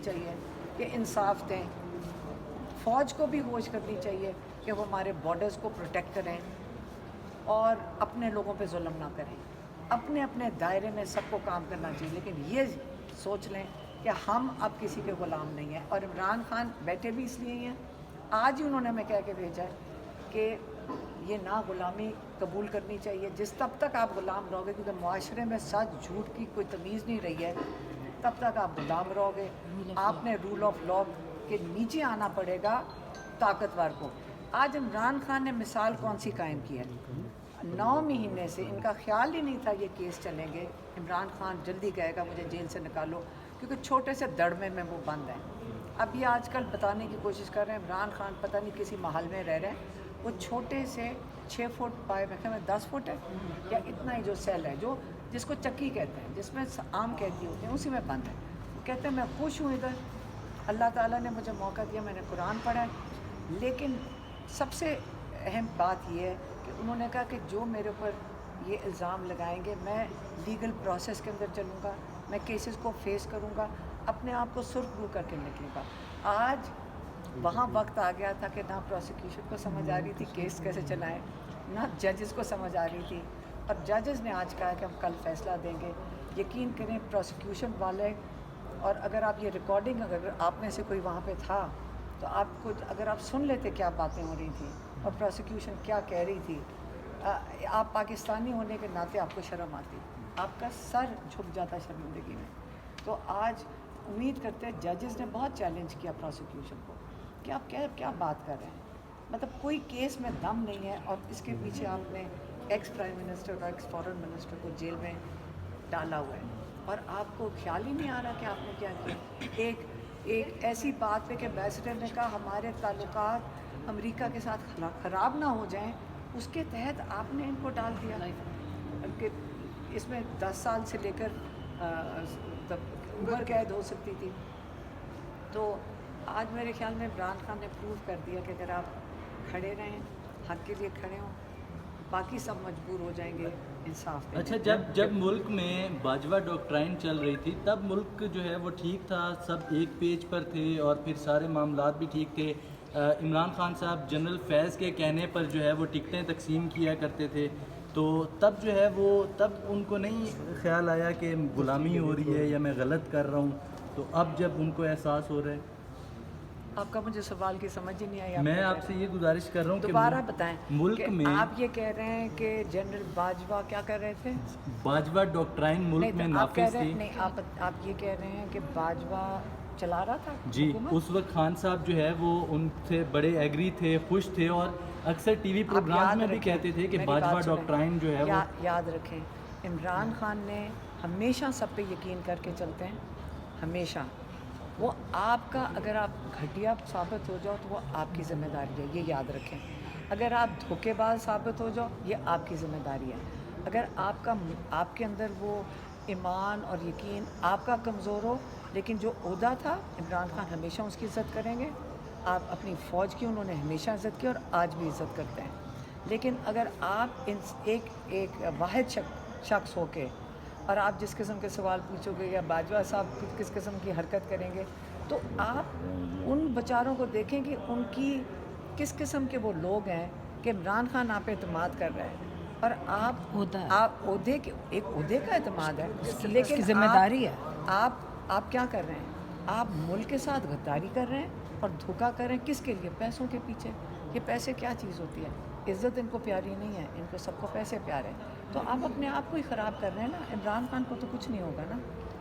چاہیے کہ انصاف دیں. فوج کو بھی ہوش کرنی چاہیے کہ وہ ہمارے بارڈرز کو پروٹیکٹ کریں اور اپنے لوگوں پہ ظلم نہ کریں. اپنے اپنے دائرے میں سب کو کام کرنا چاہیے، لیکن یہ سوچ لیں کہ ہم اب کسی کے غلام نہیں ہیں. اور عمران خان بیٹھے بھی اس لیے ہی ہیں. آج ہی انہوں نے ہمیں کہہ کے بھیجا ہے کہ یہ نا غلامی قبول کرنی چاہیے. تب تک آپ غلام رہو گے، کیونکہ معاشرے میں سچ جھوٹ کی کوئی تمیز نہیں رہی ہے، تب تک آپ غلام رہو گے. آپ نے رول آف لا کے نیچے آنا پڑے گا طاقتور کو. آج عمران خان نے مثال کون سی قائم کی ہے؟ 9 مہینے سے ان کا خیال ہی نہیں تھا یہ کیس چلیں گے. عمران خان جلدی کہے گا مجھے جیل سے نکالو، کیونکہ چھوٹے سے دڑمے میں وہ بند ہیں. اب یہ آج کل بتانے کی کوشش کر رہے ہیں عمران خان پتہ نہیں کسی محل میں رہ رہے ہیں. وہ چھوٹے سے 6 فٹ پائے میں کہ 10 فٹ ہے یا اتنا ہی جو سیل ہے، جو جس کو چکی کہتے ہیں، جس میں عام قیدی ہوتے ہیں، اسی میں بند ہے. وہ کہتے ہیں میں خوش ہوں ادھر، اللہ تعالیٰ نے مجھے موقع دیا، میں نے قرآن پڑھا ہے. لیکن سب سے اہم بات یہ ہے کہ انہوں نے کہا کہ جو میرے اوپر یہ الزام لگائیں گے میں لیگل پروسیس کے اندر چلوں گا، میں کیسز کو فیس کروں گا، اپنے آپ کو سرخرو کر کے نکلوں گا. آج وہاں وقت آ گیا تھا کہ نہ پروسیکیوشن کو سمجھ آ رہی تھی کیس کیسے چلائیں، نہ ججز کو سمجھ آ رہی تھی. اور ججز نے آج کہا کہ ہم کل فیصلہ دیں گے. یقین کریں پروسیکیوشن والے، اور اگر آپ یہ ریکارڈنگ اگر آپ میں سے کوئی وہاں پہ تھا تو آپ کو اگر آپ سن لیتے کیا باتیں ہو رہی تھیں اور پروسیکیوشن کیا کہہ رہی تھی، آپ پاکستانی ہونے کے ناطے آپ کو شرم آتی، آپ کا سر جھک جاتا شرمندگی میں. تو آج امید کرتے ہیں ججز نے بہت چیلنج کیا پروسیکیوشن کو کہ آپ کیا بات کر رہے ہیں، مطلب کوئی کیس میں دم نہیں ہے اور اس کے پیچھے آپ نے ایکس پرائم منسٹر اور ایکس فارن منسٹر کو جیل میں ڈالا ہوا ہے اور آپ کو خیال ہی نہیں آ رہا کہ آپ نے کیا کیا. ایک ایسی بات پہ کہ ایمبیسڈر نے کہا ہمارے تعلقات امریکہ کے ساتھ خراب نہ ہو جائیں، اس کے تحت آپ نے ان کو ڈال دیا کہ اس میں 10 سال سے لے کر عمر قید ہو سکتی تھی. تو آج میرے خیال میں عمران خان نے پروو کر دیا کہ اگر آپ کھڑے رہیں، حق کے لیے کھڑے ہوں، باقی سب مجبور ہو جائیں گے انصاف دینے. اچھا، جب ملک میں باجوہ ڈاکٹرائن چل رہی تھی تب ملک جو ہے وہ ٹھیک تھا، سب ایک پیج پر تھے اور پھر سارے معاملات بھی ٹھیک تھے. عمران خان صاحب جنرل فیض کے کہنے پر جو ہے وہ ٹکٹیں تقسیم کیا کرتے تھے، تو تب جو ہے وہ تب ان کو نہیں خیال آیا کہ غلامی ہو رہی ہے یا میں غلط کر رہا ہوں، تو اب جب ان کو احساس ہو رہا ہے. آپ کا مجھے سوال کی سمجھ ہی نہیں آئی. میں آپ سے یہ گزارش کر رہا ہوں کہ دوبارہ بتائیں ملک کہ میں آپ یہ کہہ رہے ہیں کہ جنرل باجوہ کیا کر رہے تھے؟ باجوہ ڈاکٹرائن ملک میں آپ کہہ نافذ رہے تھی. ہیں نہیں، آپ یہ کہہ رہے ہیں کہ باجوہ چلا رہا تھا جی، حکومت؟ اس وقت خان صاحب جو ہے وہ ان سے بڑے ایگری تھے، خوش تھے، اور اکثر ٹی وی پروگرامز میں بھی کہتے تھے کہ باجوہ ڈاکٹرائن جو ہے وہ یاد رکھیں. عمران خان نے ہمیشہ سب پہ یقین کر کے چلتے ہیں، ہمیشہ. وہ آپ کا اگر آپ گھٹیا ثابت ہو جاؤ تو وہ آپ کی ذمہ داری ہے، یہ یاد رکھیں. اگر آپ دھوکے باز ثابت ہو جاؤ یہ آپ کی ذمہ داری ہے. اگر آپ کے اندر وہ ایمان اور یقین آپ کا کمزور ہو، لیکن جو عہدہ تھا عمران خان ہمیشہ اس کی عزت کریں گے. آپ اپنی فوج کی انہوں نے ہمیشہ عزت کی اور آج بھی عزت کرتے ہیں. لیکن اگر آپ ایک واحد شخص ہو کے اور آپ جس قسم کے سوال پوچھو گے یا باجوہ صاحب کس قسم کی حرکت کریں گے، تو آپ ان بیچاروں کو دیکھیں کہ ان کی کس قسم کے وہ لوگ ہیں کہ عمران خان آپ پہ اعتماد کر رہے ہیں اور آپ عہدے کا اعتماد ہے، لیکن ذمہ داری ہے. آپ کیا کر رہے ہیں؟ آپ ملک کے ساتھ غداری کر رہے ہیں اور دھوکہ کر رہے ہیں. کس کے لیے؟ پیسوں کے پیچھے. یہ پیسے کیا چیز ہوتی ہے؟ عزت ان کو پیاری نہیں ہے، ان کو سب کو پیسے پیارے ہیں. تو آپ اپنے آپ کو ہی خراب کر رہے ہیں نا. عمران خان کو تو کچھ نہیں ہوگا نا.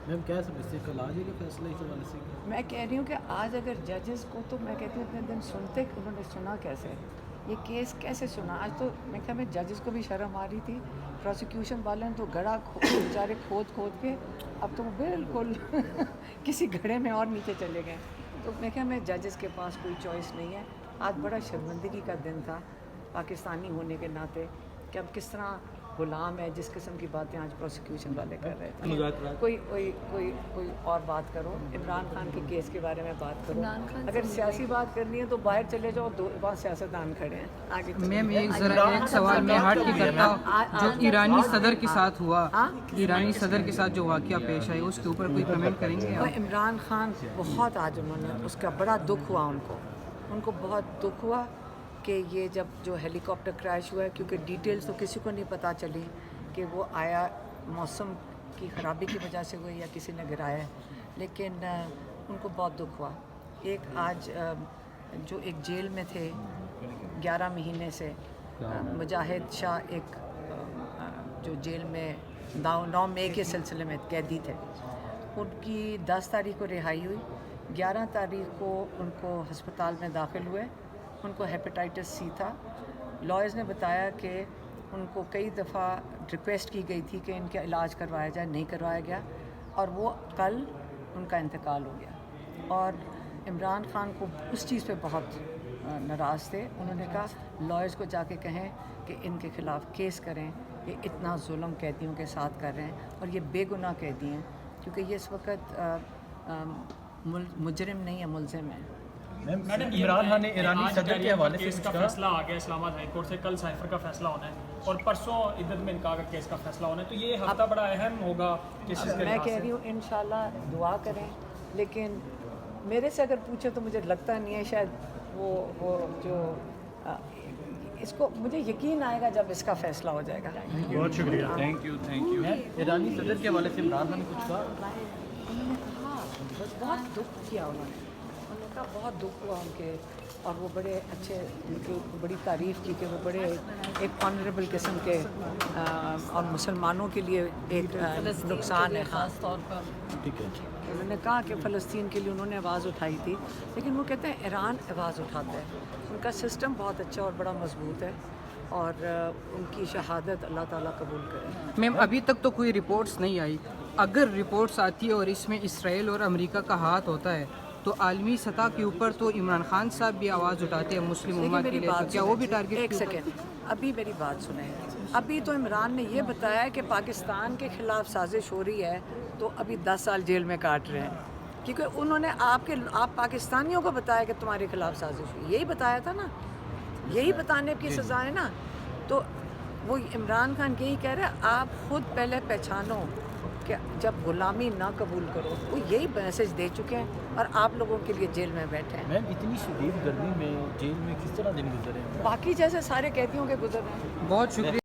میم کیا سمجھتے ہیں کل آج ہی کا فیصلہ اس حوالے سے؟ میں کہہ رہی ہوں کہ آج اگر ججز کو، تو میں کہتی ہوں اتنے دن سنتے کہ انہوں نے سنا کیسے، یہ کیس کیسے سنا. آج تو میں خیال میں ججز کو بھی شرم آ رہی تھی. پروسیکیوشن والوں نے تو گڑھا بیچارے کھود کے اب تو وہ بالکل کسی گڑھے میں اور نیچے چلے گئے. تو میں خیال میں ججز کے پاس کوئی چوائس نہیں ہے. آج بڑا شرمندگی کا دن تھا پاکستانی ہونے کے ناطے کہ اب کس طرح غلام ہے, جس قسم کی باتیں آج پروسیکیوشن والے کر رہے تھے. مذاکرات. کوئی اور بات کرو, عمران خان کے کیس کے بارے میں بات کرو. اگر سیاسی بات کرنی ہے تو باہر چلے جاؤ, وہاں سیاستدان کھڑے ہیں. آگے میم ایک سوال میں ہٹ کے کرتا ہوں, جو ایرانی صدر کے ساتھ ہوا, ایرانی صدر کے ساتھ جو واقعہ پیش آئی, اس کے اوپر کوئی کمنٹ کریں گے اور آپ؟ عمران خان بہت, آج انہوں نے, اس کا بڑا دکھ ہوا ان کو بہت دکھ ہوا کہ یہ جب جو ہیلی کاپٹر کریش ہوا ہے, کیونکہ ڈیٹیلز تو کسی کو نہیں پتہ چلی کہ وہ آیا موسم کی خرابی کی وجہ سے ہوئی یا کسی نے گرایا ہے, لیکن ان کو بہت دکھ ہوا. ایک آج جو ایک جیل میں تھے 11 مہینے سے, مجاہد شاہ, ایک جو جیل میں 9 مئی کے سلسلے میں قیدی تھے, ان کی 10 تاریخ کو رہائی ہوئی. 11 تاریخ کو ان کو ہسپتال میں داخل ہوئے, ان کو ہیپیٹائٹس سی تھا. لائرز نے بتایا کہ ان کو کئی دفعہ ریکویسٹ کی گئی تھی کہ ان کا علاج کروایا جائے, نہیں کروایا گیا, اور وہ کل ان کا انتقال ہو گیا. اور عمران خان کو اس چیز پہ بہت ناراض تھے. انہوں نے کہا لائرز کو جا کے کہیں کہ ان کے خلاف کیس کریں, یہ اتنا ظلم قیدیوں کے ساتھ کر رہے ہیں, اور یہ بے گناہ قیدی ہیں, کیونکہ یہ اس وقت مجرم نہیں ہے, ملزم ہے. میڈم عمران خان نے ایرانی صدر کے حوالے سے کیس کا فیصلہ آ گیا اسلام آباد ہائی کورٹ سے, کل سائفر کا فیصلہ ہونا ہے اور پرسوں عدت میں انکار کا کیس کا فیصلہ ہونا ہے, تو یہ ہفتہ بڑا اہم ہوگا کیسز کے میں لحاظ کہہ سے. رہی ہوں انشاءاللہ دعا کریں, لیکن میرے سے اگر پوچھے تو مجھے لگتا نہیں ہے, شاید وہ جو اس کو مجھے یقین آئے گا جب اس کا فیصلہ ہو جائے گا. بہت شکریہ. Thank you. ایرانی صدر کے حوالے سے عمران خان نے کچھ کہا؟ انہوں نے کہا بہت دکھ کیا, انہوں نے کہا بہت دکھ ہوا ان کے, اور وہ بڑے اچھے, ان کی بڑی تعریف کی کہ وہ بڑے ایک آنریبل قسم کے, اور مسلمانوں کے لیے ایک نقصان ہے خاص طور پر. ٹھیک ہے. انہوں نے کہا کہ فلسطین کے لیے انہوں نے آواز اٹھائی تھی, لیکن وہ کہتے ہیں ایران آواز اٹھاتا ہے. ان کا سسٹم بہت اچھا اور بڑا مضبوط ہے, اور ان کی شہادت اللہ تعالیٰ قبول کرے. میم ابھی تک تو کوئی رپورٹس نہیں آئی, اگر رپورٹس آتی ہے اور اس میں اسرائیل اور امریکہ کا ہاتھ ہوتا ہے تو عالمی سطح کے اوپر تو عمران خان صاحب بھی آواز اٹھاتے ہیں مسلم امت کے لیے, تو کیا وہ بھی ٹارگیٹ؟ ایک سیکنڈ, ابھی میری بات سنیں. ابھی تو عمران نے یہ بتایا ہے کہ پاکستان کے خلاف سازش ہو رہی ہے, تو ابھی 10 سال جیل میں کاٹ رہے ہیں, کیونکہ انہوں نے آپ پاکستانیوں کو بتایا کہ تمہارے خلاف سازش ہوئی, یہی بتایا تھا نا, یہی بتانے کی سزا ہے نا. تو وہ عمران خان یہی کہہ رہے ہیں, آپ خود پہلے پہچانو کہ جب غلامی نہ قبول کرو. وہ یہی میسج دے چکے ہیں, اور آپ لوگوں کے لیے جیل میں بیٹھے ہیں. میم اتنی شدید گرمی میں جیل میں کس طرح دن گزرے ہیں؟ باقی جیسے سارے قیدیوں کے گزر رہے ہیں. بہت شکریہ.